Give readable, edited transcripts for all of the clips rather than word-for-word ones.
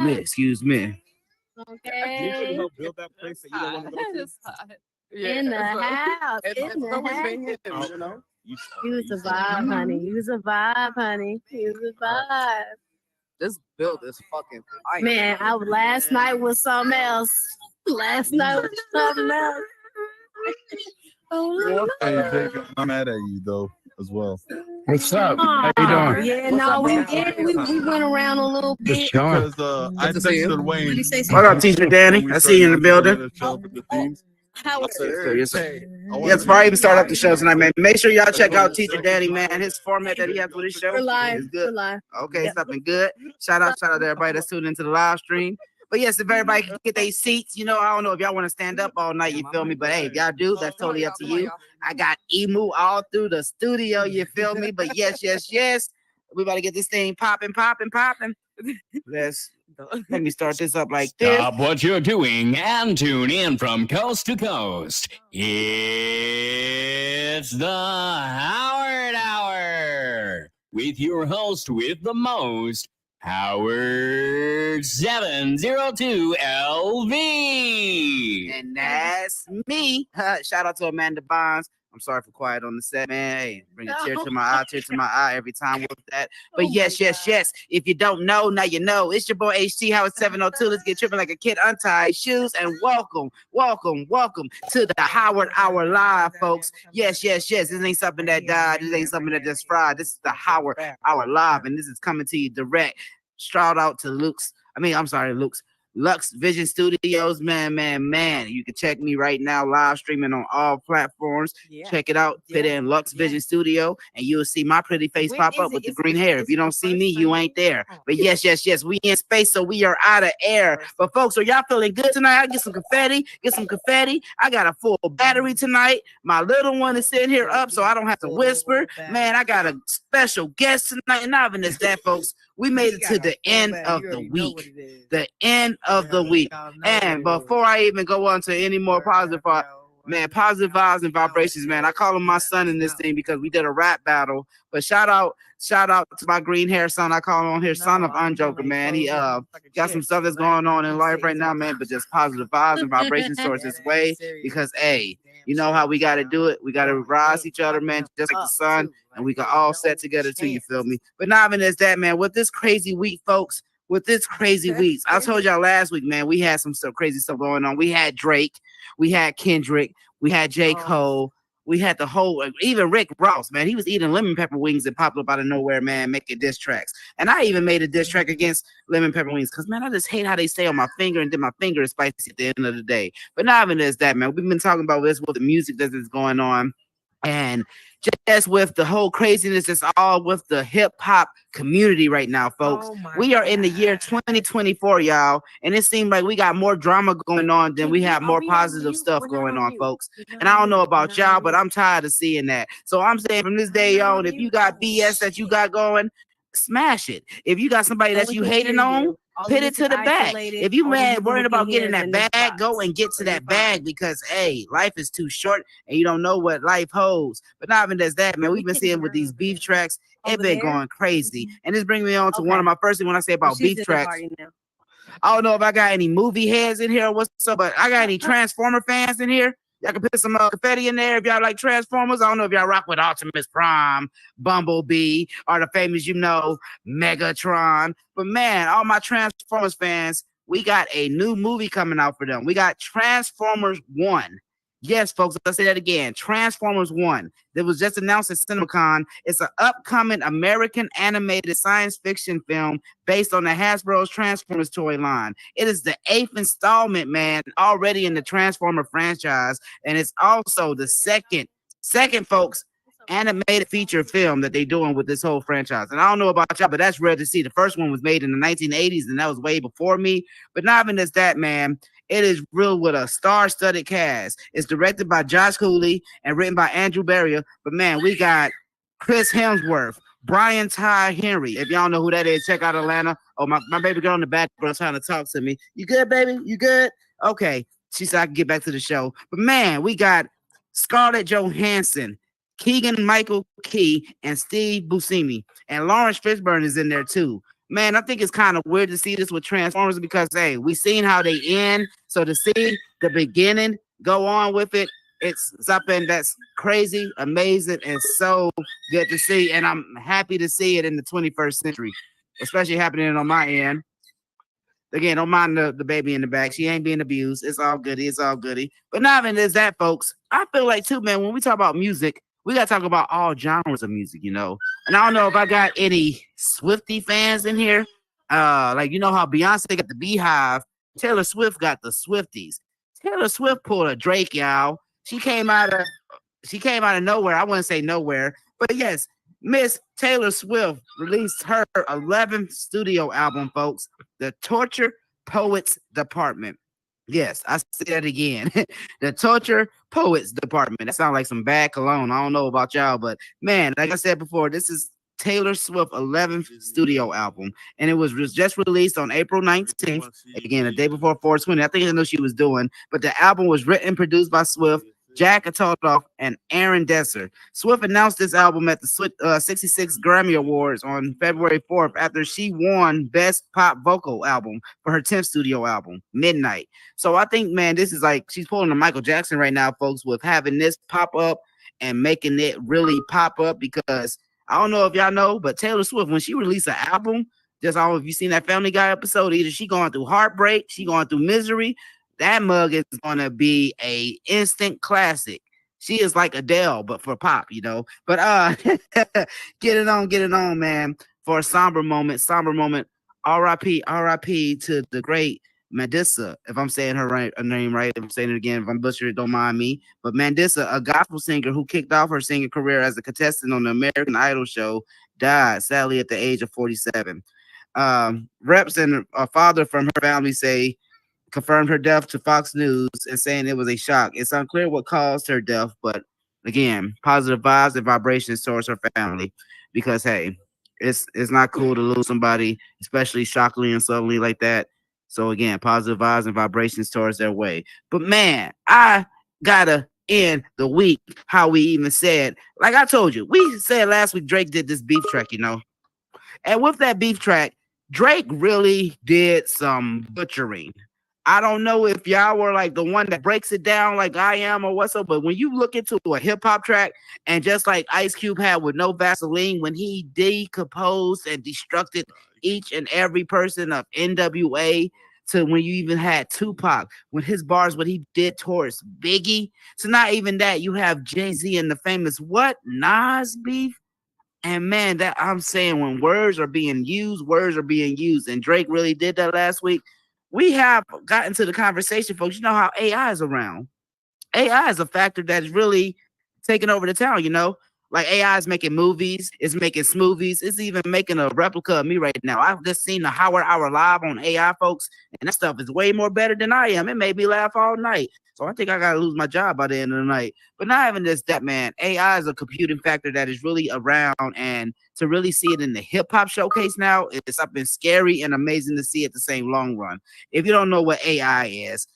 Excuse me. Okay. You couldn't help build that place that you don't want to go to. In the house. In the house. You know? You was a vibe, honey. You was a vibe, honey. You was a vibe. This build is fucking fire. Man, last night was something else. Last night was something else. Hey, Jacob, I'm mad at you though as well. What's up? How you doing? Yeah, no, we went around a little bit. Just chilling. Because I texted Wayne. What up, Teacher Danny? I see you in the building. How Yes, before I even start up the show tonight, man, make sure y'all check out Teacher Danny, man. His format that he has with his show We're live. is good. We're live. Okay, something good. Shout out to everybody that's tuned into the live stream. But yes, if everybody can get their seats, you know, I don't know if y'all want to stand up all night, you feel me? But hey, if y'all do, that's totally up to you. I got Emu all through the studio, you feel me? But yes. We about to get this thing popping. Let me start this up like this. Stop what you're doing and tune in from coast to coast. It's the Howard Hour with your host with the most, Howard 702 LV. And that's me. Shout out to Amanda Bonds. I'm sorry for quiet on the set, man. Hey, bring a tear to my eye every time with that. But yes. If you don't know, now you know. It's your boy HT Howard 702. Let's get tripping like a kid, untie shoes, and welcome to the Howard Hour Live, folks. Yes. This ain't something that died. This ain't something that just fried. This is the Howard Hour Live, and this is coming to you direct. Shout out to Luxe. Luxe Vision Studios, man. You can check me right now, live streaming on all platforms. Check it out. Fit in Luxe Vision Studio, and you'll see my pretty face pop up with the green hair. If you don't see me, you ain't there. But yes. We in space, so we are out of air. But folks, are y'all feeling good tonight? I get some confetti. I got a full battery tonight. My little one is sitting here up, so I don't have to whisper. Man, I got a special guest tonight, and not even as that, folks. We made it to the end of the week. The end of the week. And before I even go on to any more positive vibes and vibrations, man. I call him my son in this thing because we did a rap battle. But shout out to my green hair son. I call him on here son of Unjoker, man. He got some stuff that's going on in life right now, man. But just positive vibes and vibrations towards this way. Because hey, you know how we gotta do it. We gotta rise each other, man, just like the sun, and we can all set together too, you feel me? But not even as that, man. With this crazy week, folks, I told y'all last week, man, we had some crazy stuff going on. We had Drake, we had Kendrick, we had J. Cole, we had the whole, even Rick Ross, man. He was eating lemon pepper wings and popped up out of nowhere, man, making diss tracks. And I even made a diss track against lemon pepper wings because, man, I just hate how they stay on my finger, and then my finger is spicy at the end of the day. But not even as that, man. We've been talking about this with the music that is going on. And just with the whole craziness, it's all with the hip hop community right now, folks. We are in the year 2024, y'all, and it seems like we got more drama going on than we have more positive stuff going on, folks. And I don't know about y'all, but I'm tired of seeing that. So I'm saying from this day on, if you got BS that you got going, smash it. If you got somebody that you hating on, put it to the back. If you man worried about getting that bag, go and get to that bag because hey, life is too short and you don't know what life holds. But not even as that, man. We've been seeing with these beef tracks, it's been going crazy. And this brings me on to one of my first things when I say about beef tracks. I don't know if I got any movie heads in here or what's up, but I got any Transformer fans in here. Y'all can put some confetti in there if y'all like Transformers. I don't know if y'all rock with Optimus Prime, Bumblebee, or the famous, Megatron. But man, all my Transformers fans, we got a new movie coming out for them. We got Transformers 1. Yes, folks, let's say that again. Transformers 1. That was just announced at CinemaCon. It's an upcoming American animated science fiction film based on the Hasbro's Transformers toy line. It is the 8th installment, man, already in the Transformer franchise. And it's also the second, folks, animated feature film that they're doing with this whole franchise. And I don't know about y'all, but that's rare to see. The first one was made in the 1980s, and that was way before me. But not even as that, man. It is real with a star-studded cast. It's directed by Josh Cooley and written by Andrew Barrier. But man, we got Chris Hemsworth, Brian Ty Henry. If y'all know who that is, check out Atlanta. Oh, my baby girl in the background trying to talk to me. You good, baby? You good? Okay. She said I can get back to the show. But man, we got Scarlett Johansson, Keegan Michael Key, and Steve Buscemi. And Lawrence Fishburne is in there too. man, I think it's kind of weird to see this with Transformers because hey, we seen how they end. So to see the beginning go on with it, it's something that's crazy, amazing, and so good to see. And I'm happy to see it in the 21st century, especially happening on my end. Again, don't mind the baby in the back. She ain't being abused. It's all goody. It's all goody. But not even is that, folks. I feel like too, man, when we talk about music, we gotta talk about all genres of music, you know. And I don't know if I got any Swiftie fans in here. Like you know how Beyonce got the Beehive, Taylor Swift got the Swifties. Taylor Swift pulled a Drake, y'all. She came out of nowhere. I wouldn't say nowhere, but yes, Miss Taylor Swift released her 11th studio album, folks. The Torture Poets Department. Yes, I say that again. The Torture Poets Department. That sounds like some bad cologne. I don't know about y'all, but man, like I said before, this is Taylor Swift 11th studio album, and it was just released on April 19th. Again, the day before 420. I think I know she was doing, but the album was written and produced by Swift, Jack Antonoff, and Aaron Desser. Swift announced this album at the 66 Grammy Awards on February 4th after she won Best Pop Vocal Album for her 10th studio album, Midnight. So I think, man, this is like she's pulling a Michael Jackson right now, folks, with having this pop up and making it really pop up because I don't know if y'all know, but Taylor Swift, when she released an album, just I don't know if you seen that Family Guy episode, either she going through heartbreak, she going through misery. That mug is gonna be a instant classic. She is like Adele, but for pop, you know. But get it on, man. For a somber moment. R.I.P. to the great Mandissa. If I'm saying her name right, if I'm saying it again, if I'm butchering it, don't mind me. But Mandissa, a gospel singer who kicked off her singing career as a contestant on the American Idol show, died sadly at the age of 47. Reps and a father from her family confirmed her death to Fox News and saying it was a shock. It's unclear what caused her death, but again, positive vibes and vibrations towards her family because hey, it's not cool to lose somebody, especially shockingly and suddenly like that. So again, positive vibes and vibrations towards their way. But man, I gotta end the week how we even said, like I told you, we said last week Drake did this beef track, you know. And with that beef track, Drake really did some butchering. I don't know if y'all were like the one that breaks it down like I am or what's up, but when you look into a hip hop track and just like Ice Cube had with No Vaseline, when he decomposed and destructed each and every person of NWA to when you even had Tupac, when his bars, what he did towards Biggie. So not even that, you have Jay-Z and the famous what? Nas beef. And man, that I'm saying when words are being used, and Drake really did that last week. We have gotten to the conversation, folks. You know how AI is around. AI is a factor that is really taking over the town, you know? Like AI is making movies, it's making smoothies, it's even making a replica of me right now. I've just seen the Howard Hour Live on AI, folks, and that stuff is way more better than I am. It made me laugh all night. So I think I gotta lose my job by the end of the night. But not even just that, man. AI is a computing factor that is really around, and to really see it in the hip hop showcase now, it's something scary and amazing to see at the same long run. If you don't know what AI is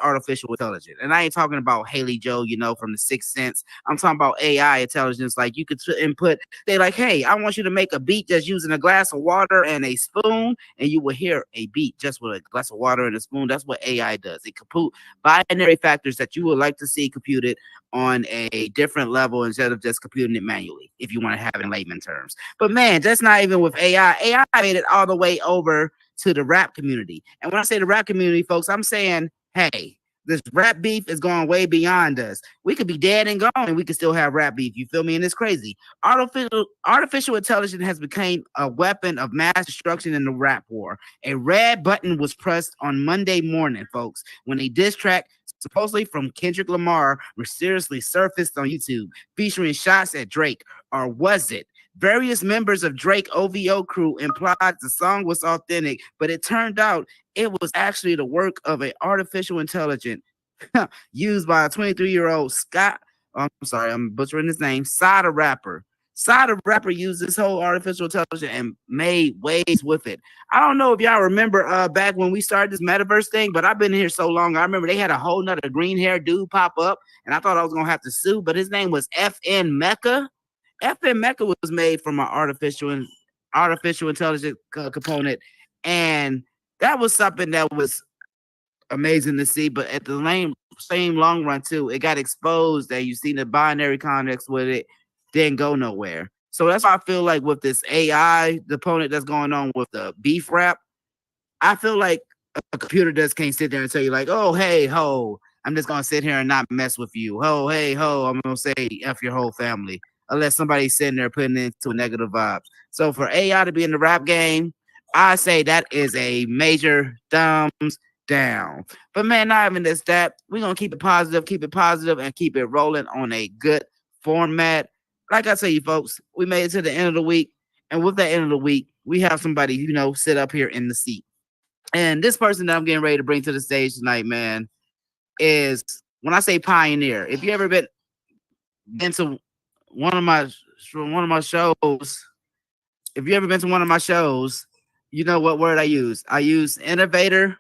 artificial intelligence. And I ain't talking about Haley Joe, you know, from the Sixth Sense. I'm talking about AI intelligence. Like you could input, they like, hey, I want you to make a beat just using a glass of water and a spoon, and you will hear a beat just with a glass of water and a spoon. That's what AI does. It compute binary factors that you would like to see computed on a different level instead of just computing it manually, if you want to have it in layman terms. But man, that's not even with AI. AI made it all the way over to the rap community. And when I say the rap community, folks, I'm saying, hey, this rap beef is going way beyond us. We could be dead and gone and we could still have rap beef. You feel me? And it's crazy. Artificial intelligence has become a weapon of mass destruction in the rap war. A red button was pressed on Monday morning, folks, when a diss track supposedly from Kendrick Lamar mysteriously surfaced on YouTube, featuring shots at Drake. Or was it? Various members of Drake OVO crew implied the song was authentic, but it turned out it was actually the work of an artificial intelligence used by a 23-year-old Scott. I'm sorry, I'm butchering his name. Sada Rapper. Sada Rapper used this whole artificial intelligence and made waves with it. I don't know if y'all remember back when we started this metaverse thing, but I've been here so long. I remember they had a whole nother green hair dude pop up, and I thought I was gonna have to sue, but his name was FN Mecca. FN Mecca was made from an artificial artificial intelligence component, and that was something that was amazing to see. But at the same long run too, it got exposed that you see the binary context with it didn't go nowhere. So that's why I feel like with this AI component that's going on with the beef rap, I feel like a computer just can't sit there and tell you like, oh hey ho, I'm just gonna sit here and not mess with you. Ho hey ho, I'm gonna say F your whole family. Unless somebody's sitting there putting it into a negative vibe. So for AI to be in the rap game, I say that is a major thumbs down. But man, not even this that. We're gonna keep it positive, and keep it rolling on a good format. Like I tell you folks, we made it to the end of the week. And with that end of the week, we have somebody, sit up here in the seat. And this person that I'm getting ready to bring to the stage tonight, man, is when I say pioneer. If you ever been to one of my shows, if you ever been to one of my shows, you know what word I use. I use innovator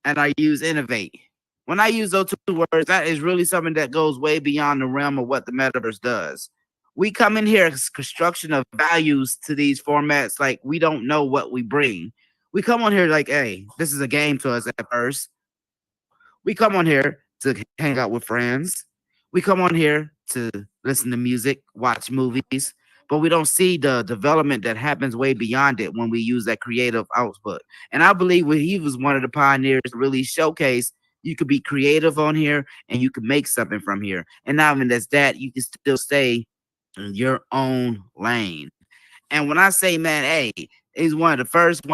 and I use innovate. When I use those two words, that is really something that goes way beyond the realm of what the metaverse does. We come in here as construction of values to these formats like we don't know what we bring. We come on here like, hey, this is a game to us at first. We come on here to hang out with friends. We come on here to listen to music, watch movies, but we don't see the development that happens way beyond it when we use that creative output. And I believe he was one of the pioneers to really showcase you could be creative on here and you could make something from here. And not even that's that, you can still stay in your own lane. And when I say, man, hey, he's one of the first,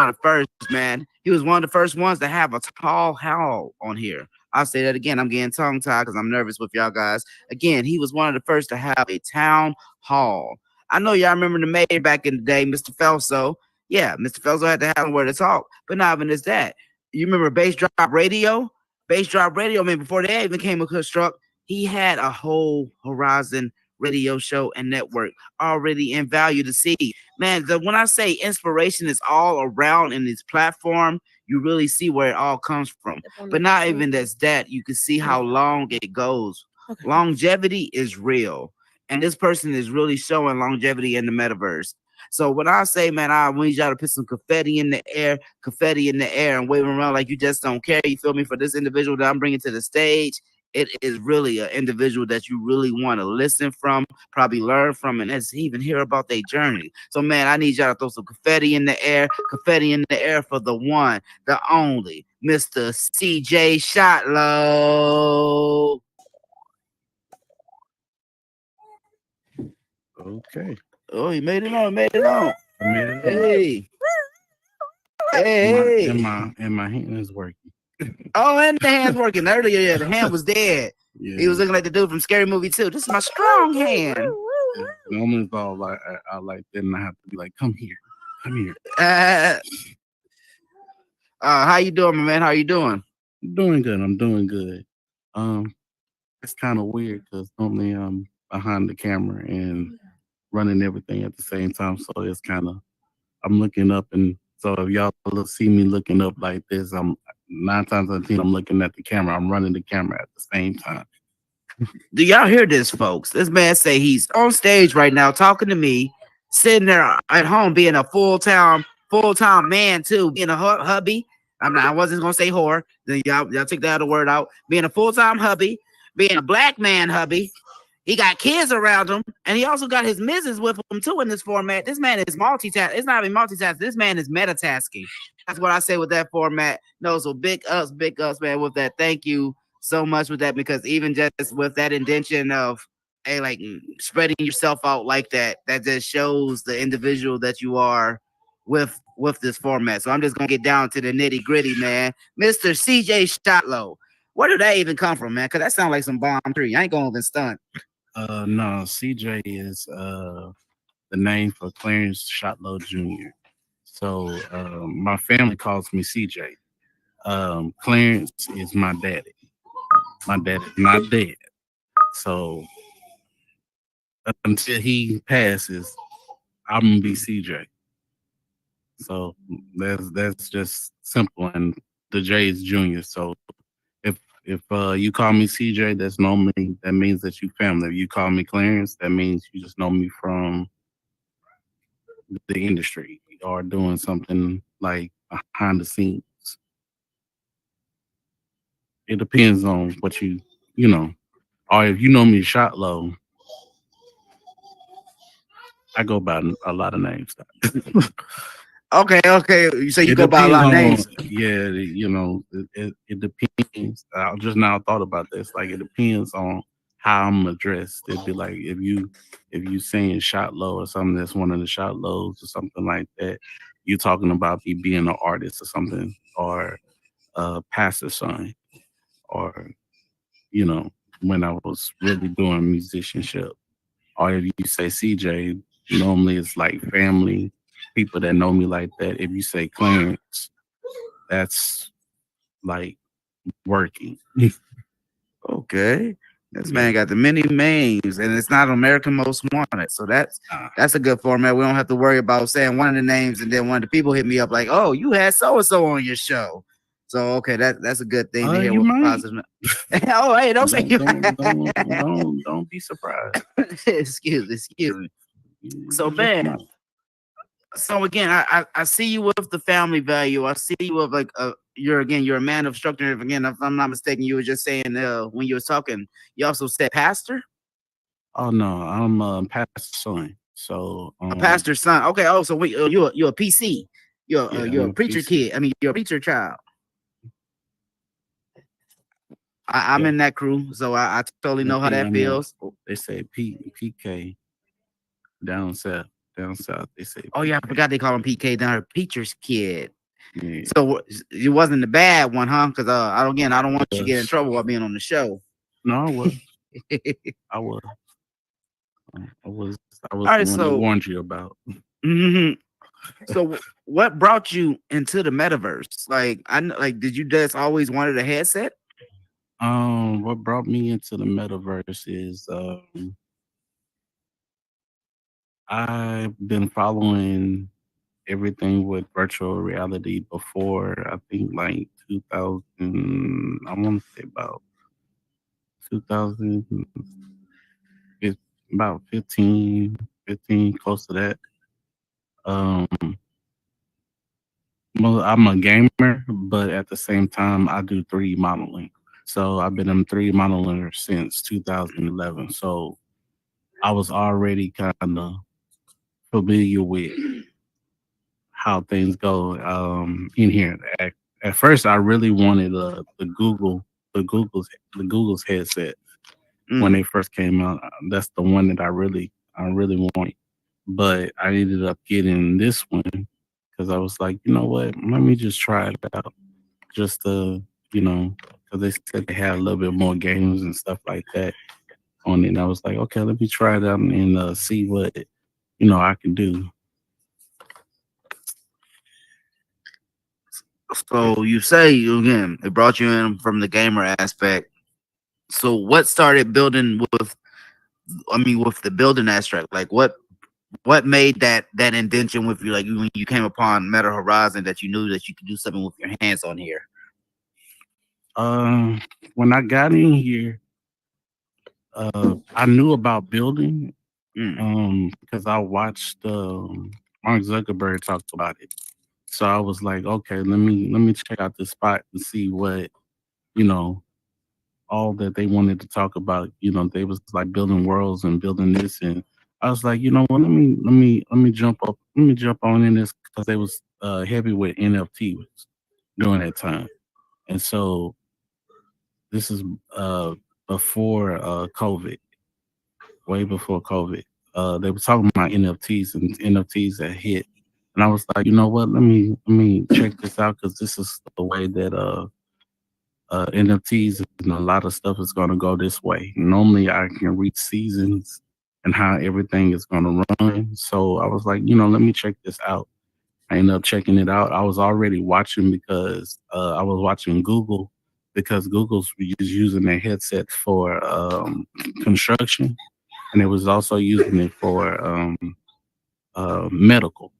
man. He was one of the first ones to have a tall hall on here. I'll say that again. I'm getting tongue tied because I'm nervous with y'all guys. Again, he was one of the first to have a town hall. I know y'all remember the mayor back in the day, Mr. Felso. Yeah, Mr. Felso had to have somewhere to talk. But not even is that. You remember Bass Drop Radio? Bass Drop Radio, man, before they even came a construct, he had a whole Horizon radio show and network already in value to see. Man, when I say inspiration is all around in this platform, you really see where it all comes from. But not even that, you can see how long it goes. Longevity is real. And this person is really showing longevity in the metaverse. So when I say, man, I need y'all to put some confetti in the air, and wave around like you just don't care. You feel me? For this individual that I'm bringing to the stage, it is really an individual that you really want to listen from, probably learn from, and even hear about their journey. So, man, I need y'all to throw some confetti in the air for the one, the only, Mr. CJ Shotlow. Okay. Oh, he made it on. Hey. And my hand is working. Oh, and the hand's working. Earlier, yeah, the hand was dead. Yeah. He was looking like the dude from Scary Movie 2. This is my strong hand. Normally it's all like I like that, and I have to be like, come here. How you doing, my man? How you doing? I'm doing good. It's kind of weird because normally I'm behind the camera and running everything at the same time, so it's kind of I'm looking up, and so if y'all see me looking up like this, I'm 9 times out of 10 I'm looking at the camera. I'm running the camera at the same time. Do y'all hear this, folks? This man say he's on stage right now talking to me, sitting there at home being a full-time man too, being a hubby. I wasn't gonna say whore. Then y'all take that other word out. Being a full-time hubby, being a black man hubby. He got kids around him, and he also got his missus with him too in this format. This man is multitasking. It's not even multitasking. This man is metatasking. That's what I say with that format. No, so big ups, man, with that. Thank you so much with that, because even just with that intention of, hey, like spreading yourself out like that just shows the individual that you are with this format. So I'm just gonna get down to the nitty gritty, man. Mr. CJ Shotlow. Where did that even come from, man? Because that sounds like some bomb tree. I ain't gonna even stunt. No, CJ is the name for Clarence Shotlow Jr. So my family calls me CJ. Clarence is my daddy. My dad is not dead. So until he passes, I'm gonna be CJ. So that's just simple, and the J is Junior. So if you call me CJ, that means that you family. If you call me Clarence, that means you just know me from the industry. are doing something like behind the scenes. It depends on what you know. Or if you know me, Shotlow, I go by a lot of names. Okay. You say you It go by a depends lot of on, names. yeah, it depends. I just now thought about this. Like, it depends on how I'm addressed. It'd be like if you saying shot low or something that's one of the shot lows or something like that, you talking about me being an artist or something, or pastor son, or you know, when I was really doing musicianship. Or if you say CJ, normally it's like family, people that know me like that. If you say Clarence, that's like working. Okay. This Yeah. man got the many names, and it's not American Most Wanted. So that's a good format. We don't have to worry about saying one of the names and then one of the people hit me up like, "Oh, you had so and so on your show." So okay, that's a good thing to hear. You With might. positive. Oh, hey, don't say you. Don't be surprised. Excuse me. So You just man, might. so again, I see you with the family value. I see you with like you're a man of structure. Again, if I'm not mistaken, you were just saying when you were talking, you also said pastor, Oh no, I'm a pastor son. So a pastor's son. Okay. Oh, so you're a PC. yeah, You're I'm a a preacher PC. kid. I mean, you're a preacher child. I'm Yeah, in that crew, so I totally yeah, know how that I'm a, feels. they say PK down south. Down south they say Oh yeah, I PK. forgot they call him PK. Then her preacher's kid. Yeah, So it wasn't the bad one, huh? Because I don't want you to get in was. trouble while being on the show. No, I was, I was, I was All the right, one they so warned you about. mhm. So what brought you into the metaverse? Like did you just always wanted a headset? What brought me into the metaverse is I've been following everything with virtual reality before. I think like 2000. I want to say about 2000, about 15, close to that. Um, well, I'm a gamer, but at the same time, I do 3D modeling. So I've been in 3D modeling since 2011. So I was already kind of familiar with how things go in here. At first, I really wanted the Google's the Google's headset when Mm. they first came out. That's the one that I really want. But I ended up getting this one because I was like, you know what? Let me just try it out, just to because they said they had a little bit more games and stuff like that on it. And I was like, okay, let me try it out and see what I can do. So you say again, it brought you in from the gamer aspect. So what started building with? I mean, with the building aspect, like what made that indention with you? Like when you came upon Meta Horizon, that you knew that you could do something with your hands on here. Uh, when I got in here, I knew about building because I watched Mark Zuckerberg talk about it. So I was like, okay, let me check out this spot and see what you know all that they wanted to talk about. They was like building worlds and building this, and I was like, you know what, let me jump on in this because they was heavy with NFTs during that time, and so this is before COVID, way before COVID. They were talking about NFTs and NFTs that hit, and I was like, you know what, let me check this out because this is the way that NFTs and a lot of stuff is going to go this way. Normally, I can read seasons and how everything is going to run. So I was like, let me check this out. I ended up checking it out. I was already watching because I was watching Google because Google's using their headset for construction, and it was also using it for medical.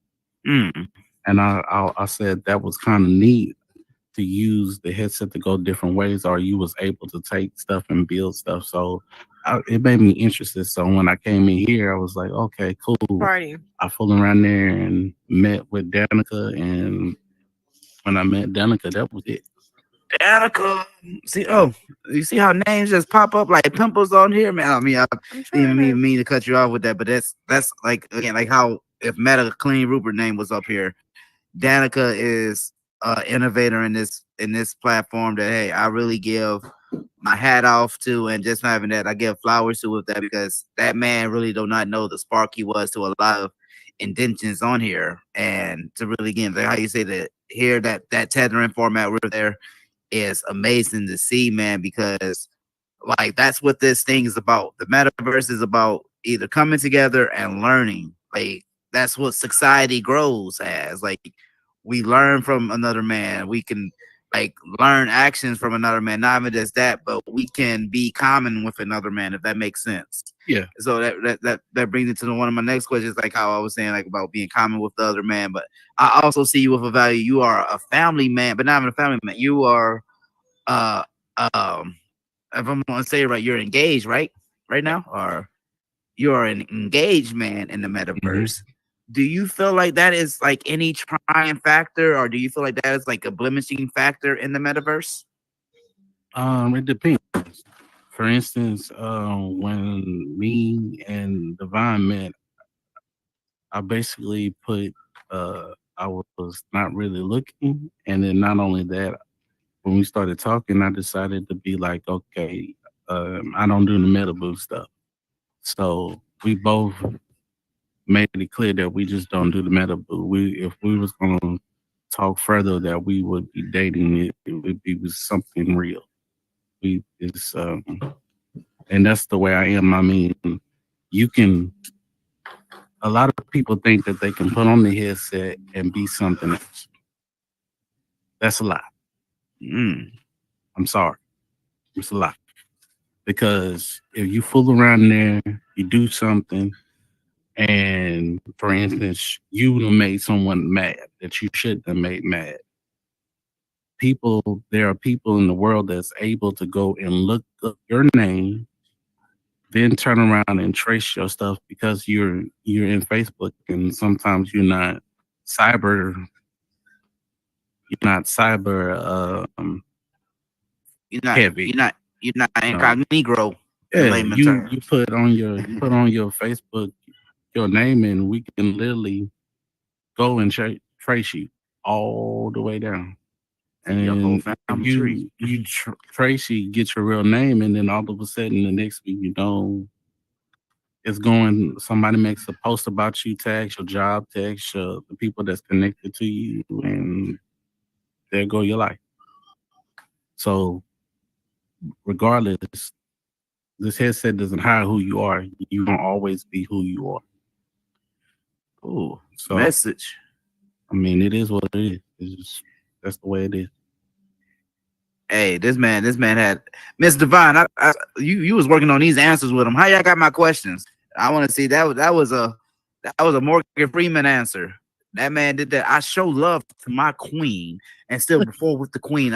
Mm. And I said that was kind of neat to use the headset to go different ways, or you was able to take stuff and build stuff. So it made me interested. So when I came in here, I was like, okay, cool. Party. I fooled around there and met with Danica, and when I met Danica, that was it. Danica. See, you see how names just pop up like pimples on here, man. I mean, I didn't even mean to cut you off with that, but that's like again, like how if Meta Clean Rupert name was up here, Danica is innovator in this platform that hey, I really give my hat off to, and just not having that, I give flowers to with that because that man really do not know the spark he was to a lot of indentions on here, and to really again, like how you say that here that tethering format we're there is amazing to see, man, because like that's what this thing is about. The metaverse is about either coming together and learning. Like that's what society grows as. Like we learn from another man. We can like learn actions from another man. Not even just that, but we can be common with another man, if that makes sense. Yeah. So that brings me to one of my next questions, like how I was saying, like about being common with the other man. But I also see you with a value. You are a family man, but not even a family man. You are if I'm gonna say it right, you're engaged, right now, or you're an engaged man in the metaverse. Do you feel like that is like any trying factor, or do you feel like that is like a blemishing factor in the metaverse? It depends. For instance, when me and Divine met, I basically put I was not really looking, and then not only that, when we started talking, I decided to be like, okay, I don't do the meta boo stuff. So we both made it clear that we just don't do the meta boo. If we was gonna talk further, that we would be dating, it would be with something real. And that's the way I am. I mean, a lot of people think that they can put on the headset and be something else. That's a lie. I'm sorry. It's a lie. Because if you fool around there, you do something, and for instance, you have made someone mad that you shouldn't have made mad. There are people in the world that's able to go and look up your name, then turn around and trace your stuff because you're in Facebook, and sometimes you're not cyber heavy. You're not incognito. Yeah, you put on your Facebook your name, and we can literally go and trace you all the way down. And your whole family tree. You trace you, get your real name, and then all of a sudden, the next week, you know, it's going. Somebody makes a post about you, tags your job, tags the people that's connected to you, and there go your life. So, regardless, this headset doesn't hide who you are. You won't always be who you are. Oh, so message. I mean, it is what it is. That's the way it is. Hey, this man had Miss Divine. You was working on these answers with him. How y'all got my questions? I want to see that was a Morgan Freeman answer. That man did that. I show love to my queen, and still before with the queen,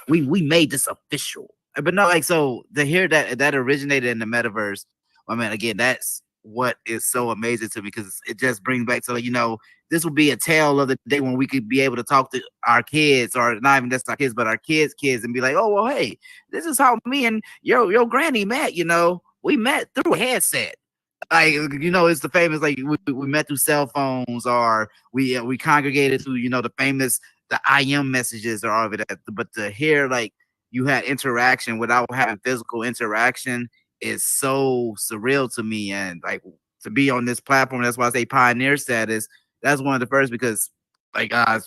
we made this official. But no, like so to hear that originated in the metaverse. I mean, again, that's what is so amazing to me because it just brings back to this will be a tale of the day when we could be able to talk to our kids, or not even just our kids, but our kids, and be like, oh well, hey, this is how me and your granny met. We met through a headset. Like it's the famous like we met through cell phones, or we congregated through the famous the IM messages or all of it. But to hear like you had interaction without having physical interaction is so surreal to me, and like to be on this platform. That's why I say pioneer status. That's one of the first because like I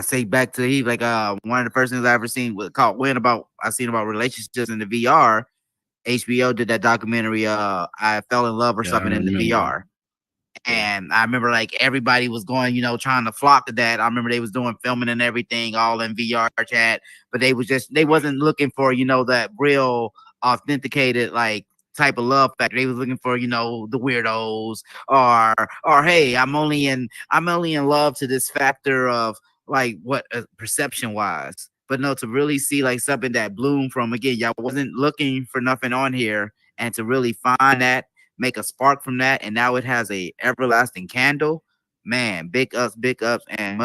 say back to Eve, like one of the first things I ever seen was called when about relationships in the VR. HBO did that documentary, I Fell in Love or something in the VR. And I remember like everybody was going, trying to flock to that. I remember they was doing filming and everything all in VR chat, but they wasn't looking for, that real authenticated like type of love factor. They was looking for, the weirdos or hey, I'm only in love to this factor of like what perception wise. But no, to really see like something that bloomed from again, y'all wasn't looking for nothing on here, and to really find that, make a spark from that, and now it has a everlasting candle. Man, big ups, and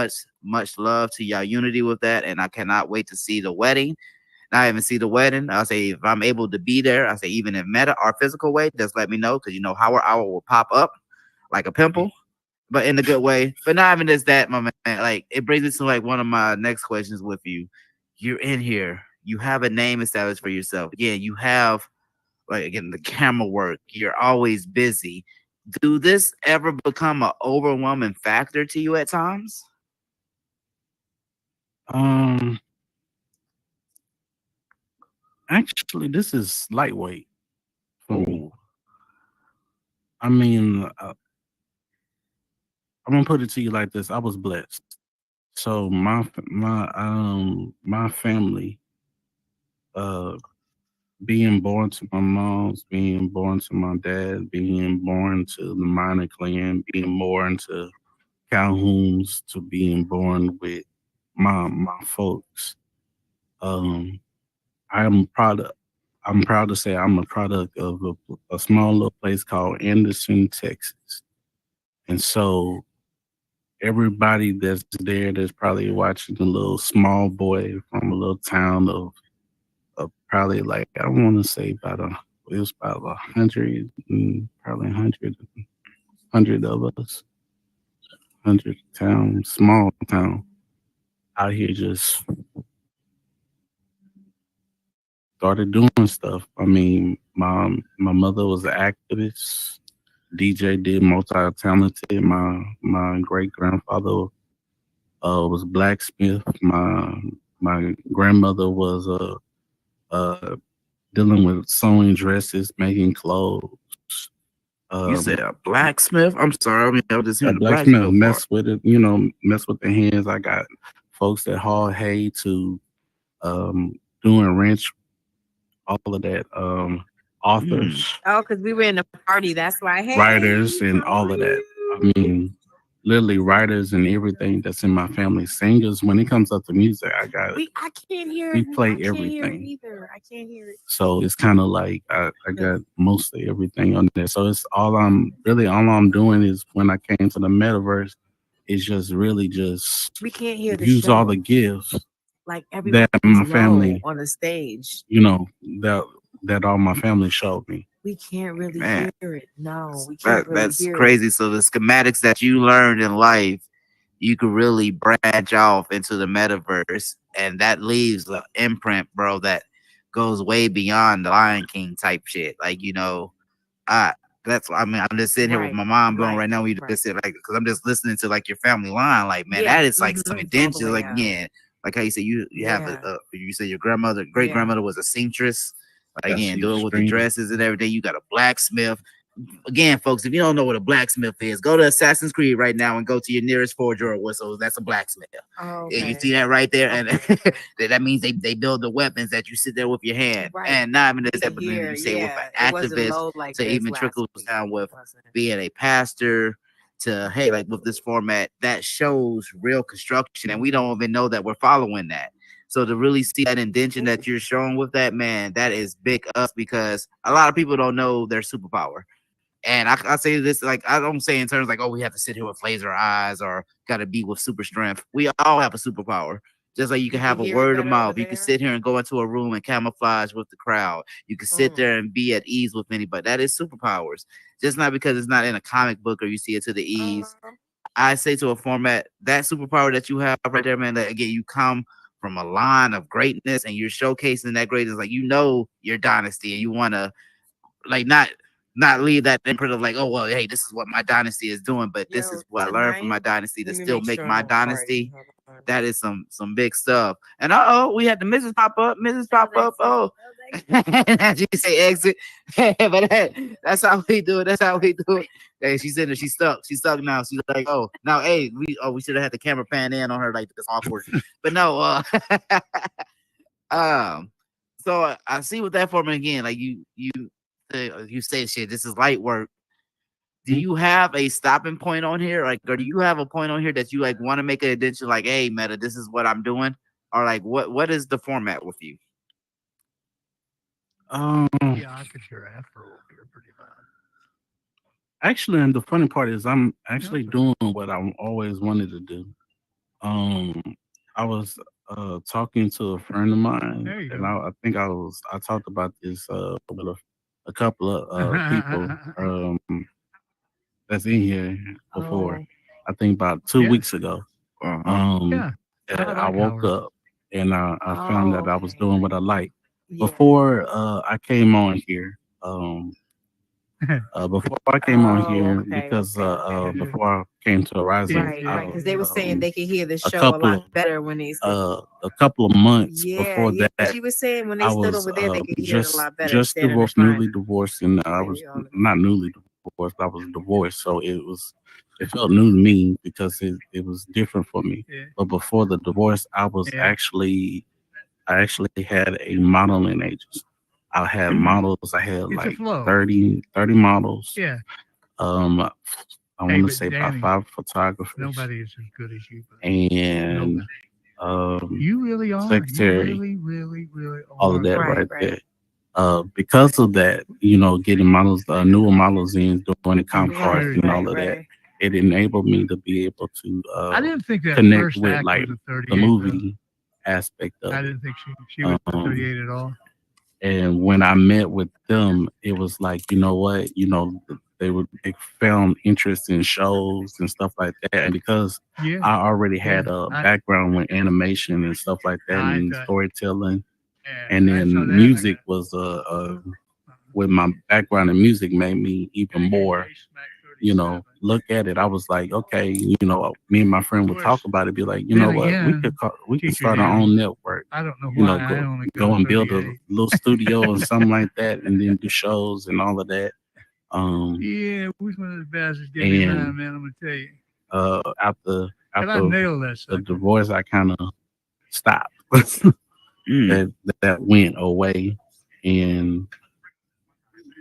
much love to y'all unity with that. And I cannot wait to see the wedding. Not even see the wedding. I'll say if I'm able to be there, I say even in meta or physical way, just let me know because you know Howard Hour will pop up like a pimple, but in a good way. But not even just that, my man. Like it brings me to like one of my next questions with you. You're in here. You have a name established for yourself. Again, you have like again the camera work. You're always busy. Do this ever become an overwhelming factor to you at times? Um, Actually, this is lightweight for me. I mean, I'm gonna put it to you like this: I was blessed. So my family, uh, being born to my mom's, being born to my dad, being born to the minor clan, being born to Calhoun's, to being born with my folks. Um, I'm proud of. I'm proud to say I'm a product of a small little place called Anderson, Texas. And so everybody that's there that's probably watching a little small boy from a little town of probably like I want to say about it was about 100, probably 100 of us, 100 town, small town out here just started doing stuff. I mean, my mother was an activist. DJ did multi-talented. My great grandfather was blacksmith. My grandmother was dealing with sewing dresses, making clothes. You said a blacksmith? I'm sorry, I mean I was just A hearing the blacksmith blacksmith mess with it, mess with the hands. I got folks that haul hay to doing wrench, all of that. Authors, Oh, because we were in a party. That's why. Hey, writers, and how all are of that. you? I mean, literally writers and everything that's in my family. Singers. When it comes up to music, I can't hear we it. play I can't hear it everything. either. I can't hear it. So it's kind of like I got most of everything on there. So it's all I'm doing is when I came to the metaverse, is just really just We can't hear the use all the show. gifts Like everybody's that my low family, on the stage. that all my family showed me. We can't really Man, hear it. No, we can't really that's hear it. crazy. So the schematics that you learned in life, you could really branch off into the metaverse, and that leaves an imprint, bro, that goes way beyond the Lion King type shit. Like I that's I mean I'm just sitting here with Right, my mind blown right, right now. We right. just said like because I'm just listening to like your family line. Like man, Yeah, that is like some all the indentions. way Like out. yeah, like how you say you have Yeah, you say your grandmother, great yeah. grandmother was a seamstress. Like, That's again, the doing with the extreme. dresses and everything. You got a blacksmith. Again, folks, if you don't know what a blacksmith is, go to Assassin's Creed right now and go to your nearest forger or whistle. That's a blacksmith. Oh, Yeah, you okay. see that right there, and Okay. that means they build the weapons that you sit there with your hand, Right. and not even We just could that, but then hear. you say with Yeah, an it wasn't activist low like to this even last trickles week. down with It wasn't. being a pastor to hey, like with this format that shows real construction, and we don't even know that we're following that. So to really see that indention that you're showing with that, man, that is big us because a lot of people don't know their superpower. And I say this like I don't say in terms like, oh, we have to sit here with laser eyes or gotta be with super strength. We all have a superpower. Just like you can have a hear it word of better over mouth. You can there? sit here and go into a room and camouflage with the crowd. You can sit there and be at ease with anybody. That is superpowers. Just not because it's not in a comic book or you see it to the ease. I say to a format, that superpower that you have right there, man, that again, you come from a line of greatness and you're showcasing that greatness. Like you know your dynasty and you wanna like not leave that imprint of like, oh well, hey, this is what my dynasty is doing, but this Yo, is what I learned from my tonight. dynasty to Let me still make make sure my I'm a party. dynasty. Hold on. That is some big stuff. And we had the Mrs. pop up, Mrs. pop up. Oh, as you say exit, but that's how we do it. That's how we do it. Hey, she's in there. She's stuck. She's stuck now. She's like, oh, now, hey, we should have had the camera pan in on her like this awkward. But no, so I see with that format again, like you say shit. This is light work. do you have a stopping point on here? Like, or do you have a point on here that you like want to make an addition? Like, hey, Meta, this is what I'm doing, or like, what is the format with you? Um, Yeah, I could hear Afro here pretty loud. actually, and the funny part is, I'm actually doing what I always wanted to do. I was talking to a friend of mine, There you and go. I think I talked about this with a couple of people that's in here before. Oh, I think about 2 weeks ago. Yeah, I I like woke Howard. up and I found that I was okay. doing what I like. Yeah. Before I came on here, before I came on Oh, here, okay, because okay. before I came to Horizon, Right, I right. Because they were saying um, they could hear the a show a couple lot better when they stood. a couple of months Yeah, before yeah. that, She was saying when they I stood was over there, they could hear it a lot better just standing in divorced, front. newly divorced, and I Maybe was on the not newly divorced. I was divorced, so it felt new to me because it was different for me. Yeah. But before the divorce, Yeah. I actually had a modeling agency. I had models. I had It's a like flow. 30 models. Yeah. Um, I Hey, want to but say about Danny, 5 photographers nobody is as good as you. and Nobody. You really are. You secretary, really, really, really all of are. that Right, right right. there. Because of that, getting models, newer models in, doing the comp Right, parts and all right, of that, right. it enabled me to be able to I didn't think that connect first with act like was a the 38. movie aspect I of it. didn't think she was Um, 38 at all. And when I met with them, it was like, you know what, they found interest in shows and stuff like that. And because Yeah. I already had Yeah. a background with animation and stuff like that I and thought- storytelling, Yeah, and I saw then that. music was with my background in music made me even more, look at it. I was like, okay, me and my friend would talk about it, be like, you know Then what, again, we could teacher start our Danny, own network, I don't know why I go only go got and build a 38. little studio and something like that, and then do shows and all of that. Yeah, which one of the bastards gave me And mine, man? I'm gonna tell you. After And I nailed that the sucker. divorce, I kind of stopped. Mm. that went away, and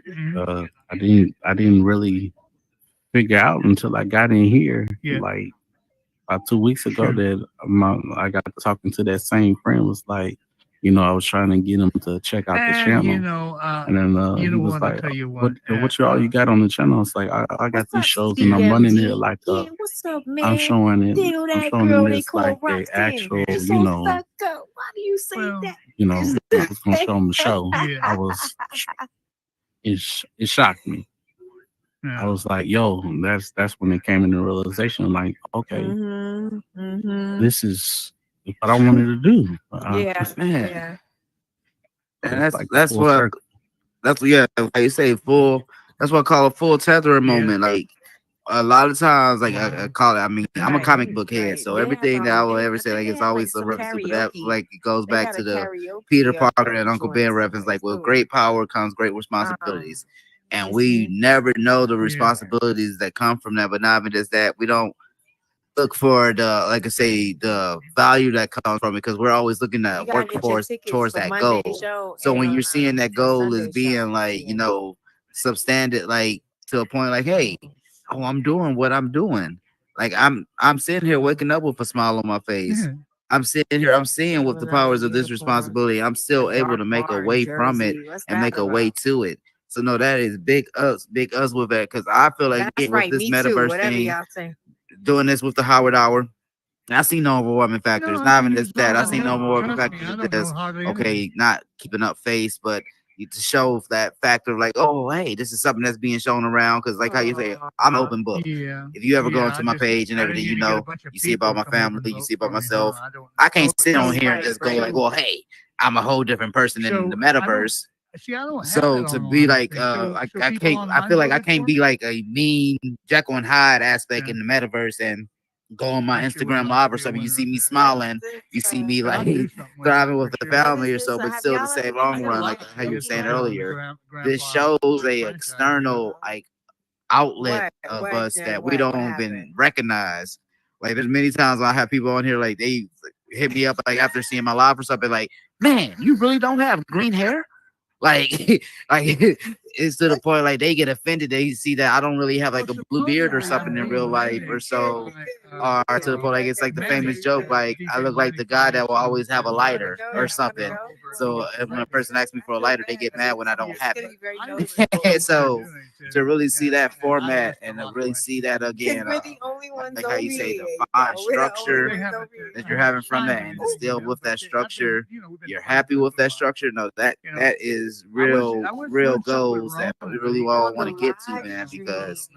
Mhm. I didn't really figure out until I got in here, Yeah. like about 2 weeks ago, Sure. that I got talking to that same friend. Was like, I was trying to get him to check out the And channel, and then you he know was what? I'll like, tell you what. what you all you got on the channel? It's like, I got What's these up, shows and I'm running it like yeah, what's up, man? I'm showing it. Diddle I'm that showing girl it they as call like a Roxanne. actual, You so stuck up. Why do you say Well, that? I was gonna show him the show. Yeah. I was, it shocked me. I Yeah. was like, yo, that's when it came into realization, like, okay, Mm-hmm. Mm-hmm. this is what I wanted to do. Yeah. Man. Yeah. And It's like that's full what circle. like you say, full. That's what I call a full tethering moment. Like a lot of times, like I call it. I mean, I'm a Right, comic book head, right. so They everything have, that I will they- ever I say, think like they it's have, like, always a some reference to that. karaoke. Like it goes They back got to a the karaoke, Peter Parker and Uncle joint Ben reference. Like with too. great power comes great responsibilities, and you we see? never know the Yeah. responsibilities that come from that. But not even just that, we don't look for the, like I say, the value that comes from it, because we're always looking You at gotta work get your towards tickets for that Monday goal. show So when and you're seeing that goal as Sunday being show. like, Yeah. substandard, like to a point like, hey, oh, I'm doing what I'm doing. Like I'm sitting here waking up with a smile on my face. I'm sitting here, I'm seeing with the powers of this responsibility, I'm still able to make a way from it and make a way to it. So no, that is big us with that, because I feel like That's with right. this Me too. metaverse Whatever thing, y'all say. doing this with the Howard Hour, I see no overwhelming factors. No, not I even think just that. I see no more trust me, factors I of don't know just hardly okay, not keeping up face, but to show that factor of like, oh, hey, this is something that's being shown around. Because like how you say, I'm an open book. Yeah. If you ever go Yeah, into I my just- page and I everything, didn't you even get a know, bunch of you see about my people come up and family, you vote see about for me. myself. No, I don't. I can't sit on here and Right, just go right. like, well, hey, I'm a whole different person in the So, I don't- metaverse. See, I don't have So that to online be like, thing. So I people can't. I online feel like I voted can't for be me? like a mean Jekyll and Hyde aspect Yeah. in the metaverse and go on my I sure would Instagram like live to or be a something. You winner see up me there. smiling, you see me But I'll like do something with thriving it with for the sure. family or so, So but have still to y'all say ever long been run, to like like how you were Get saying started on the earlier, Grand this Plaza shows a franchise. external like outlet What? of What? us that we What don't happened? even recognize. Like there's many times I have people on here like they hit me up like after seeing my live or something like, man, you really don't have green hair. Like, like it's to the point like they get offended. They see that I don't really have like a blue beard or something in real life, or so, or to the point like it's like the famous joke, like I look like the guy that will always have a lighter or something. So if when a person asks me for a lighter, they get mad when I don't have it. So to really see that format and to really see that again, like how you say the font structure that you're having from that, and still with that structure, you're happy with that structure. No, that is real goals that we really all want to get to, man, because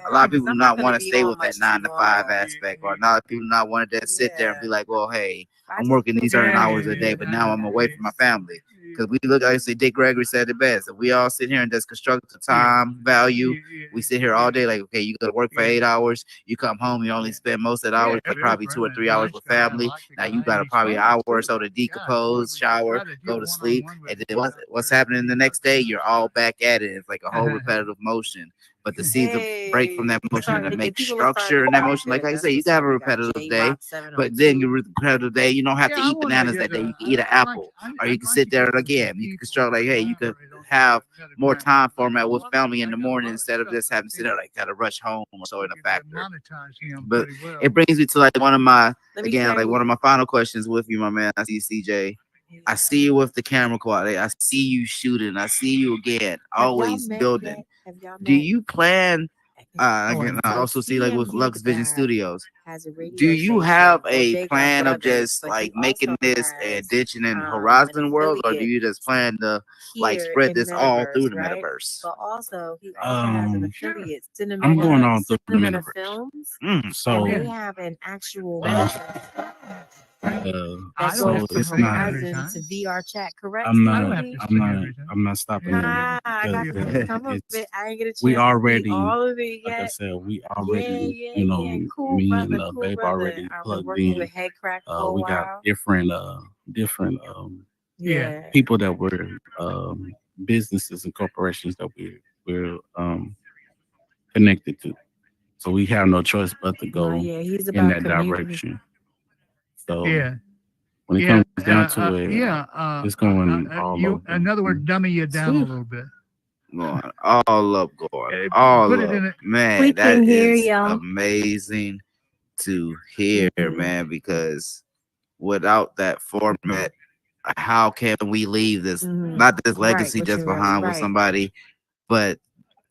a lot of people do not want to stay with that 9 to 5 aspect, or a lot of people do not want to just sit there and be like, well, hey, I'm working these certain hours a day, but now I'm away from my family. Because we look, I say, Dick Gregory said it best. If we all sit here and just construct the time value, we sit here all day like, okay, you go to work for 8 hours, you come home, you only spend most of the hours, like probably 2 or 3 hours with family. Now you got probably an hour or so to decompose, shower, go to sleep, and then what's happening the next day? You're all back at it. It's like a whole repetitive motion. But to see the break from that motion and to make structure in that motion, like I say, you can have a repetitive day, but then your repetitive day, you don't have to eat bananas that day. You can eat an apple, or you can sit there again. You can construct like, hey, you could have more time format with family in the morning instead of just having to sit there like gotta rush home or so in a factor. But it brings me to like one of my final questions with you, my man. I see CJ. I see you with the camera quality. I see you shooting. I see you again, always building. Do you plan? Again, I also see like with Luxe Vision Studios. Do you have a plan of just like making this and ditching in Horizon World, or do you just plan to like spread this all through the metaverse? But also, he also has an affiliate, I'm going on through the metaverse. So they have an actual that goes from it's Horizon not. to VR chat, correct? I'm not stopping it. I got to come up with it. I ain't get a chance We already, to see all of it yet. like I said, we already, Cool, me brother, and Babe already I've been plugged working in. with Head Crack for a We while. got different people that were businesses and corporations that we're connected to. So we have no choice but to go he's in that community. direction. So when it comes down to it, it's going all over. In other words, dummy you down a little bit. Going all up, all up. Man, We that can hear is y'all. amazing to hear, man, because without that format, how can we leave this, not this legacy just behind with somebody, but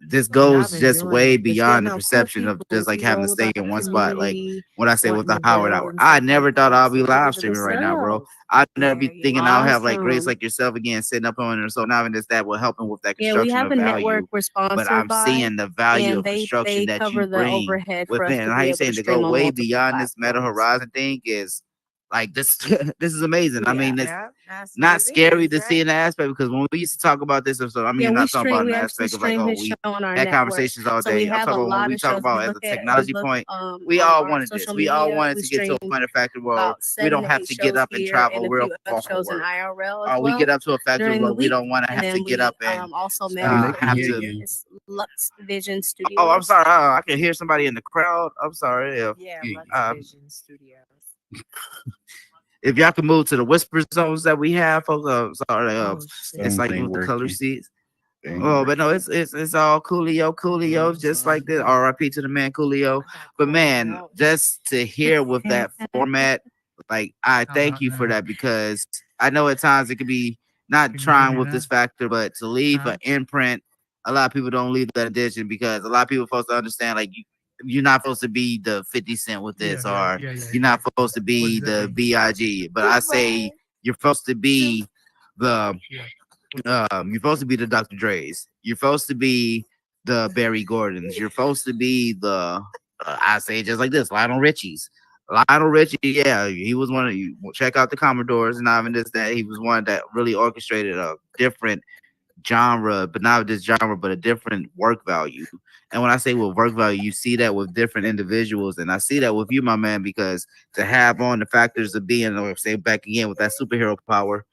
this goes just way beyond the perception of just like having to stay in one spot. Like when I say with the Howard Hour, I never thought I'll be live streaming right now, bro. I'd never be thinking I'll have like greats like yourself again sitting up on it. So now just that will helping with that construction we have of a value. network we're sponsored But I'm by, seeing the value and of construction that cover you the bring overhead for us within. to And how be you able saying to to stream go on way multiple beyond this Meta platforms. Horizon thing is like this. This is amazing. I mean, it's not scary to see in the aspect, because when we used to talk about this, so I mean, not talking about the aspect of like, oh, we had conversations all day. I'm talking about when we talk about as a technology point, we all wanted this. We all wanted to get to a point of factor where we don't have to get up and travel real far for work. Or we get up to a factor where we don't want to have to get up and also have to. Luxe Vision Studios. Oh, I'm sorry. I can hear somebody in the crowd. I'm sorry. Luxe Vision Studios. If y'all can move to the whisper zones that we have, folks. Sorry, it's like with the color seats. Oh, but no, it's all Coolio, just like this. RIP to the man Coolio. But man, just to hear with that format, like I thank you for that, because I know at times it could be not trying with this factor, but to leave an imprint. A lot of people don't leave that addition because a lot of people are supposed to understand like you're not supposed to be the 50 Cent with this, or you're not supposed to be the BIG. But I say you're supposed to be the you're supposed to be the Dr. Dre's. You're supposed to be the Barry Gordons. You're supposed to be the I say it just like this, Lionel Richie's. Lionel Richie, yeah, he was one of you. Check out the Commodores, and not even just that, he was one that really orchestrated a different genre, but not this genre, but a different work value. And when I say with work value, you see that with different individuals, and I see that with you, my man, because to have on the factors of being, or say back again with that superhero power,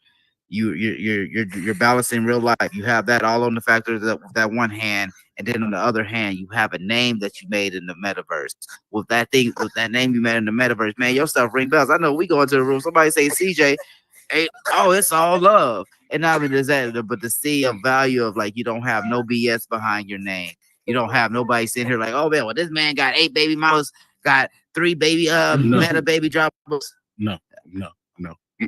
you're balancing real life. You have that all on the factors of that one hand, and then on the other hand, you have a name that you made in the metaverse. With that name you made in the metaverse, man, your stuff ring bells. I know we go into the room, somebody say CJ, hey, oh, it's all love. And not even just that, but to see a value of like you don't have no BS behind your name. You don't have nobody sitting here like, oh man, well this man got 8 baby mamas, got 3 baby meta baby droppers. No.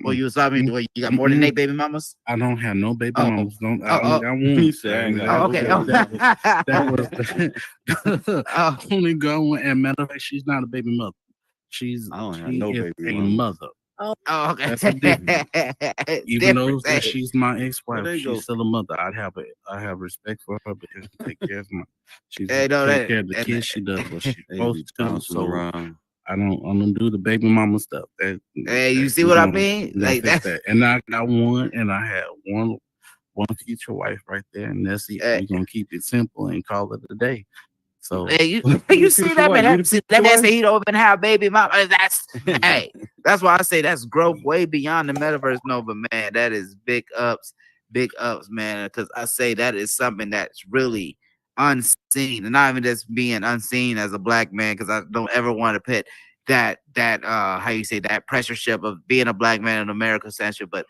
Well, you was talking, well, you got more than 8 baby mamas. I don't have no baby Oh. mamas. I Oh, only got one. He said, I ain't got Oh, okay. Oh. That was the Oh. only girl. And matter of fact, she's not a baby mother. She's I don't have she no is baby a mama. mother. Oh, okay. That's a difference. It's Even though different. that she's my ex-wife, There you go. she's still a mother. I have respect for her because she take care of she Hey, no, take that- care of the that- kids. She does what she's They supposed be to. bouncing So around. I don't do the baby mama stuff. Hey, you see what I mean? Like that's that. that. And I got one, and I had one future wife right there, and that's it. Hey. We're gonna keep it simple and call it a day. So Hey, you see that man? That man say he don't even have baby mama. That's hey, that's why I say that's growth way beyond the metaverse. No, but man, that is big ups, man. Because I say that is something that's really unseen, and not even just being unseen as a black man. Because I don't ever want to put that how you say that pressure ship of being a black man in America central, but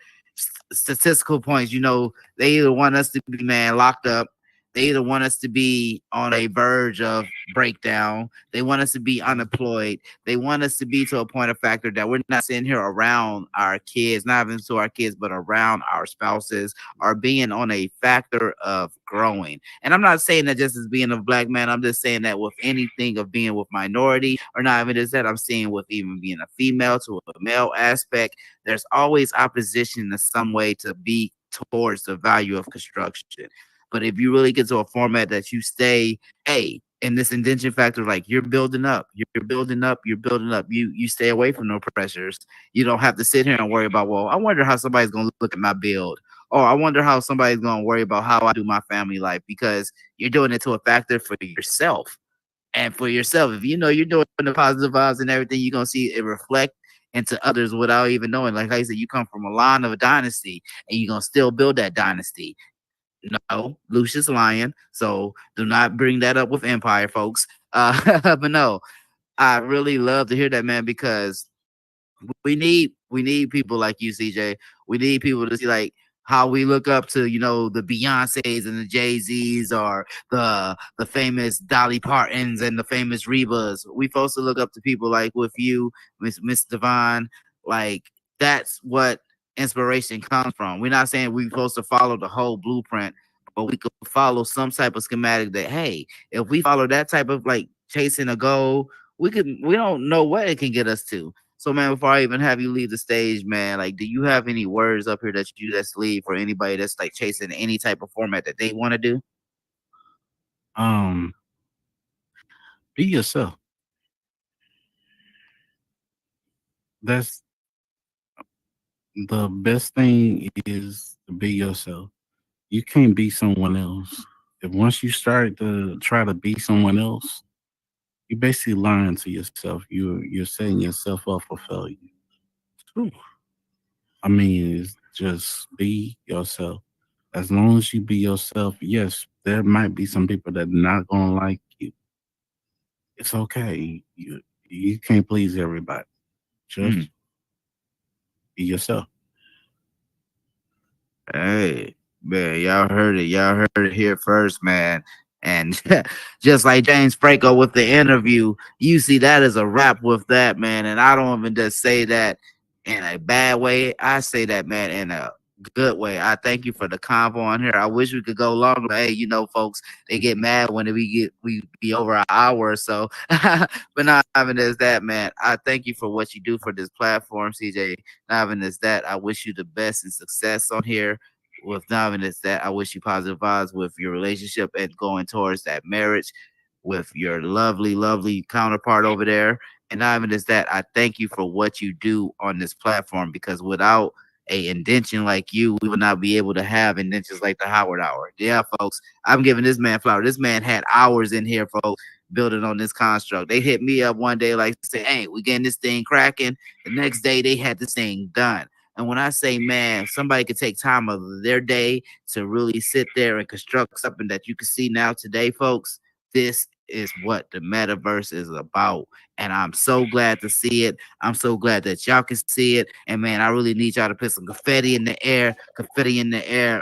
statistical points. You know, they either want us to be locked up. They either want us to be on a verge of breakdown. They want us to be unemployed. They want us to be to a point of factor that we're not sitting here around our kids, not even to our kids, but around our spouses, or being on a factor of growing. And I'm not saying that just as being a black man. I'm just saying that with anything of being with minority, or not even just that. I'm saying with even being a female to a male aspect, there's always opposition in some way to be towards the value of construction. But if you really get to a format that you stay, in this indention factor, like you're building up, you stay away from no pressures. You don't have to sit here and worry about, well, I wonder how somebody's gonna look at my build. Or I wonder how somebody's gonna worry about how I do my family life, because you're doing it to a factor for yourself. And for yourself, if you know you're doing the positive vibes and everything, you're gonna see it reflect into others without even knowing. Like I said, you come from a line of a dynasty, and you're gonna still build that dynasty. No, Lucius lying. So do not bring that up with Empire, folks. But no, I really love to hear that, man, because we need people like you, CJ. We need people to see like how we look up to, the Beyoncés and the Jay-Z's, or the famous Dolly Partons and the famous Rebas. We supposed to look up to people like with you, Miss Devon. Like that's what inspiration comes from. We're not saying we're supposed to follow the whole blueprint, but we could follow some type of schematic that, hey, if we follow that type of like chasing a goal, we don't know what it can get us to. So, man, before I even have you leave the stage, man, like, do you have any words up here that you just leave for anybody that's like chasing any type of format that they want to do? Be yourself. That's the best thing, is to be yourself. You can't be someone else. If once you start to try to be someone else, you basically lying to yourself. You're setting yourself up for failure. True. I mean, it's just be yourself. As long as you be yourself, yes, there might be some people that are not gonna like you. It's okay. You can't please everybody. Just be yourself. Hey, man, y'all heard it. Y'all heard it here first, man. And just like James Franco with the interview, you see that as a wrap with that, man. And I don't even just say that in a bad way. I say that, man, in a good way. I thank you for the convo on here. I wish we could go longer, but hey, folks, they get mad when we be over an hour or so. But not even as that, man. I thank you for what you do for this platform, CJ. Not even as that, I wish you the best and success on here. With not even as that, I wish you positive vibes with your relationship and going towards that marriage with your lovely, lovely counterpart over there. And not even as that, I thank you for what you do on this platform, because without a indention like you, we would not be able to have indentions like the Howard Hour. Yeah, folks, I'm giving this man flower. This man had hours in here, folks, building on this construct. They hit me up one day, like, say, hey, we getting this thing cracking. The next day, they had this thing done. And when I say, man, somebody could take time of their day to really sit there and construct something that you can see now today, folks, this is what the metaverse is about. And I'm so glad to see it. I'm so glad that y'all can see it. And man, I really need y'all to put some confetti in the air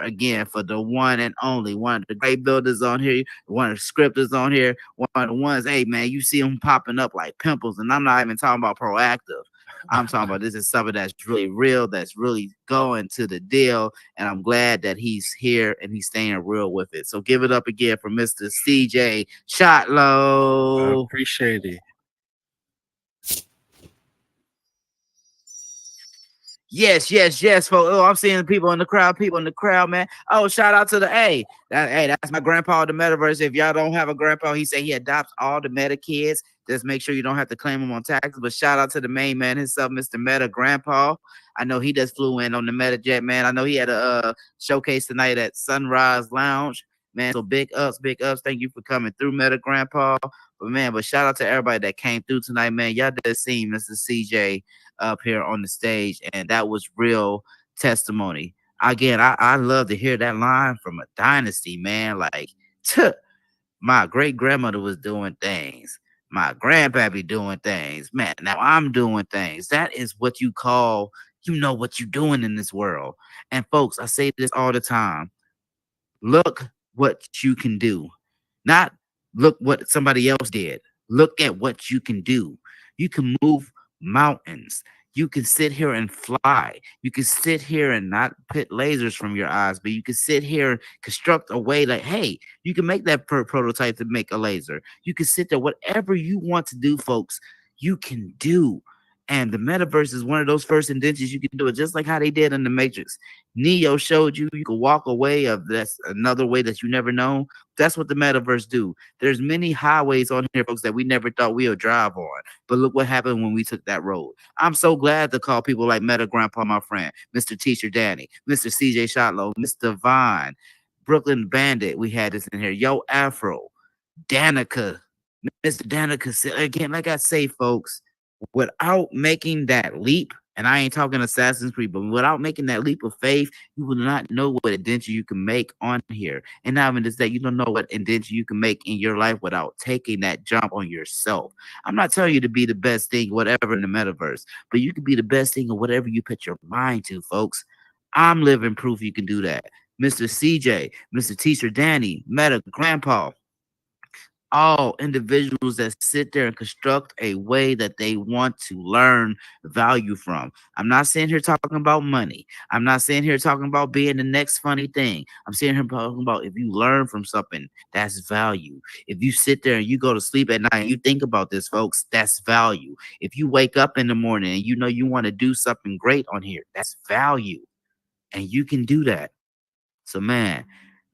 again for the one and only one of the great builders on here, one of the scripters on here, one of the ones, hey man, you see them popping up like pimples. And I'm not even talking about proactive. I'm talking about this is something that's really real, that's really going to the deal. And I'm glad that he's here and he's staying real with it. So give it up again for Mr. CJ Shotlow. I appreciate it. Yes, folks. Oh, I'm seeing people in the crowd, man. Oh, shout out to the that's my grandpa of the metaverse. If y'all don't have a grandpa, he said he adopts all the meta kids. Just make sure you don't have to claim them on taxes. But shout out to the main man himself, Mr. Meta Grandpa. I know he just flew in on the Meta Jet, man. I know he had a showcase tonight at Sunrise Lounge, man. So big ups. Thank you for coming through, Meta Grandpa. But shout out to everybody that came through tonight, man. Y'all just seen Mr. CJ up here on the stage, and that was real testimony. Again, I love to hear that line from a dynasty, man. Like, my great grandmother was doing things, my grandpappy doing things, man. Now I'm doing things. That is what you call, you know what you're doing in this world. And folks, I say this all the time. Look what you can do. Not look what somebody else did. Look at what you can do. You can move mountains. You can sit here and fly. You can sit here and not put lasers from your eyes, but you can sit here and construct a way like, hey, you can make that prototype to make a laser. You can sit there, whatever you want to do, folks, you can do. And the metaverse is one of those first inventions you can do it, just like how they did in the Matrix. Neo showed you you could walk away of this another way that you never known. That's what the metaverse do. There's many highways on here, folks, that we never thought we would drive on. But look what happened when we took that road. I'm so glad to call people like Meta Grandpa, my friend, Mr. Teacher Danny, Mr. CJ Shotlow, Mr. Vine, Brooklyn Bandit. We had this in here. Yo Afro, Danica, Mr. Danica. Again, like I say, folks, without making that leap, and I ain't talking Assassin's Creed, but without making that leap of faith, you will not know what indenture you can make on here. And not even just that, you don't know what indenture you can make in your life without taking that jump on yourself. I'm not telling you to be the best thing, whatever in the metaverse, but you can be the best thing of whatever you put your mind to, folks. I'm living proof you can do that. Mr. CJ, Mr. Teacher Danny, Meta Grandpa, all individuals that sit there and construct a way that they want to learn value from. I'm not sitting here talking about money. I'm not sitting here talking about being the next funny thing. I'm sitting here talking about if you learn from something, that's value. If you sit there and you go to sleep at night and you think about this, folks, that's value. If you wake up in the morning and you know you want to do something great on here, that's value. And you can do that. So, man,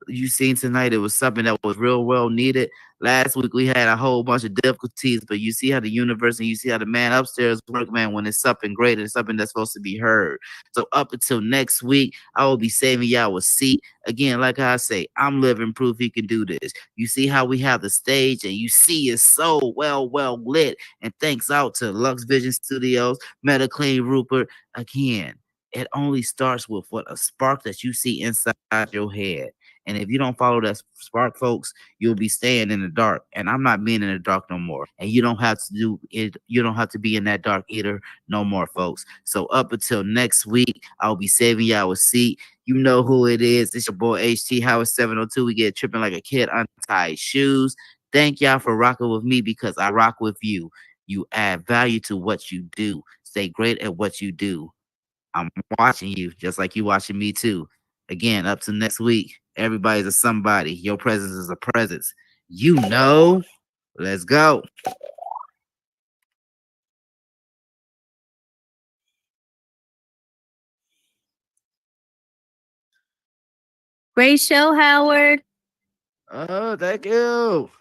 you seen tonight, it was something that was real well needed. Last week we had a whole bunch of difficulties, but you see how the universe and you see how the man upstairs work, man, when it's something great and something that's supposed to be heard. So up until next week, I will be saving y'all a seat. Again, like I say, I'm living proof he can do this. You see how we have the stage and you see it's so well lit. And thanks out to Lux Vision Studios, Meta Clean Rupert. Again, it only starts with what a spark that you see inside your head. And if you don't follow that spark, folks, you'll be staying in the dark. And I'm not being in the dark no more. And you don't have to do it. You don't have to be in that dark either no more, folks. So up until next week, I'll be saving y'all a seat. You know who it is. It's your boy HT Howard 702. We get tripping like a kid, untied shoes. Thank y'all for rocking with me because I rock with you. You add value to what you do. Stay great at what you do. I'm watching you just like you watching me too. Again, up to next week. Everybody's a somebody. Your presence is a presence. You know. Let's go. Great show, Howard. Oh, thank you.